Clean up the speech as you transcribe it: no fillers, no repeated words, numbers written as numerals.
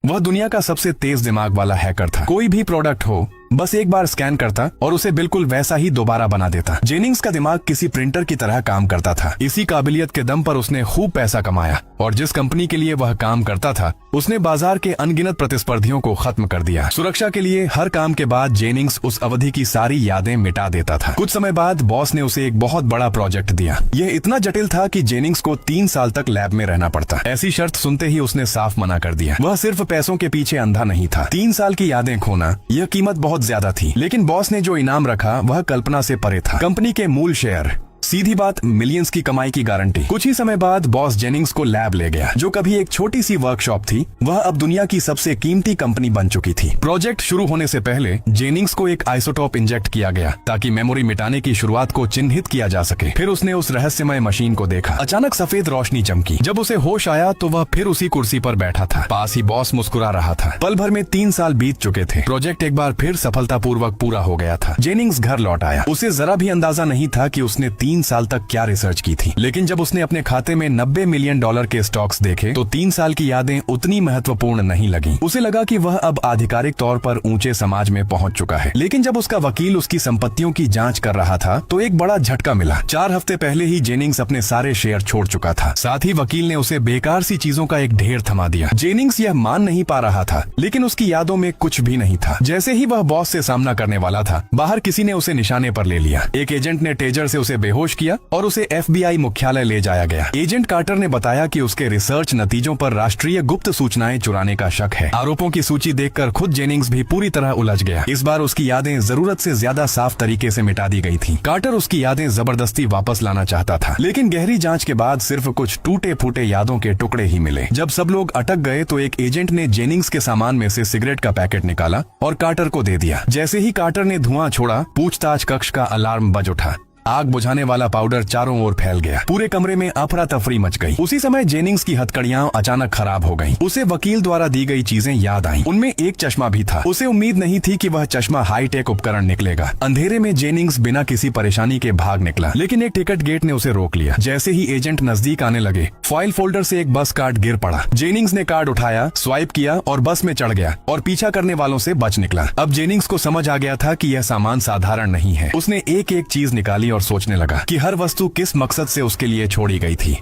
वह दुनिया का सबसे तेज दिमाग वाला हैकर था। कोई भी प्रोडक्ट हो, बस एक बार स्कैन करता और उसे बिल्कुल वैसा ही दोबारा बना देता। जेनिंग्स का दिमाग किसी प्रिंटर की तरह काम करता था। इसी काबिलियत के दम पर उसने खूब पैसा कमाया और जिस कंपनी के लिए वह काम करता था उसने बाजार के अनगिनत प्रतिस्पर्धियों को खत्म कर दिया। सुरक्षा के लिए हर काम के बाद जेनिंग्स उस अवधि की सारी यादें मिटा देता था। कुछ समय बाद बॉस ने उसे एक बहुत बड़ा प्रोजेक्ट दिया। यह इतना जटिल था कि जेनिंग्स को 3 साल तक लैब में रहना पड़ता। ऐसी शर्त सुनते ही उसने साफ मना कर दिया। वह सिर्फ पैसों के पीछे अंधा नहीं था। 3 साल की यादें खोना, यह कीमत बहुत ज्यादा थी। लेकिन बॉस ने जो इनाम रखा वह कल्पना से परे था। कंपनी के मूल शेयर, सीधी बात, मिलियंस की कमाई की गारंटी। कुछ ही समय बाद बॉस जेनिंग्स को लैब ले गया। जो कभी एक छोटी सी वर्कशॉप थी वह अब दुनिया की सबसे कीमती कंपनी बन चुकी थी। प्रोजेक्ट शुरू होने से पहले जेनिंग्स को एक आइसोटोप इंजेक्ट किया गया ताकि मेमोरी मिटाने की शुरुआत को चिन्हित किया जा सके। फिर उसने उस रहस्यमय मशीन को देखा। अचानक सफेद रोशनी चमकी। जब उसे होश आया तो वह फिर उसी कुर्सी पर बैठा था। पास ही बॉस मुस्कुरा रहा था। पल भर में 3 साल बीत चुके थे। प्रोजेक्ट एक बार फिर सफलतापूर्वक पूरा हो गया था। जेनिंग्स घर लौट आया। उसे जरा भी अंदाजा नहीं था कि उसने 3 साल तक क्या रिसर्च की थी। लेकिन जब उसने अपने खाते में $90 मिलियन के स्टॉक्स देखे तो 3 साल की यादें उतनी महत्वपूर्ण नहीं लगी। उसे लगा कि वह अब आधिकारिक तौर पर ऊंचे समाज में पहुंच चुका है। लेकिन जब उसका वकील उसकी संपत्तियों की जांच कर रहा था तो एक बड़ा झटका मिला। 4 हफ्ते पहले ही जेनिंग्स अपने सारे शेयर छोड़ चुका था। साथ ही वकील ने उसे बेकार सी चीजों का एक ढेर थमा दिया। जेनिंग्स यह मान नहीं पा रहा था, लेकिन उसकी यादों में कुछ भी नहीं था। जैसे ही वह बॉस से सामना करने वाला था, बाहर किसी ने उसे निशाने पर ले लिया। एक एजेंट ने टेजर से उसे बेहोश किया और उसे FBI मुख्यालय ले जाया गया। एजेंट कार्टर ने बताया कि उसके रिसर्च नतीजों पर राष्ट्रीय गुप्त सूचनाएं चुराने का शक है। आरोपों की सूची देखकर खुद जेनिंग्स भी पूरी तरह उलझ गया। इस बार उसकी यादें जरूरत से ज्यादा साफ तरीके से मिटा दी गई थी। कार्टर उसकी यादें जबरदस्ती वापस लाना चाहता था, लेकिन गहरी जांच के बाद सिर्फ कुछ टूटे फूटे यादों के टुकड़े ही मिले। जब सब लोग अटक गए तो एक एजेंट ने जेनिंग्स के सामान में से सिगरेट का पैकेट निकाला और कार्टर को दे दिया। जैसे ही कार्टर ने धुआं छोड़ा, पूछताछ कक्ष का अलार्म बज उठा। आग बुझाने वाला पाउडर चारों ओर फैल गया। पूरे कमरे में अफरा तफरी मच गई। उसी समय जेनिंग्स की हथकड़ियां अचानक खराब हो गईं। उसे वकील द्वारा दी गई चीजें याद आईं। उनमें एक चश्मा भी था। उसे उम्मीद नहीं थी कि वह चश्मा हाईटेक उपकरण निकलेगा। अंधेरे में जेनिंग्स बिना किसी परेशानी के भाग निकला, लेकिन एक टिकट गेट ने उसे रोक लिया। जैसे ही एजेंट नजदीक आने लगे, फाइल फोल्डर से एक बस कार्ड गिर पड़ा। जेनिंग्स ने कार्ड उठाया, स्वाइप किया और बस में चढ़ गया और पीछा करने वालों से बच निकला। अब जेनिंग्स को समझ आ गया था कि यह सामान साधारण नहीं है। उसने एक एक चीज निकाली और सोचने लगा कि हर वस्तु किस मकसद से उसके लिए छोड़ी गई थी।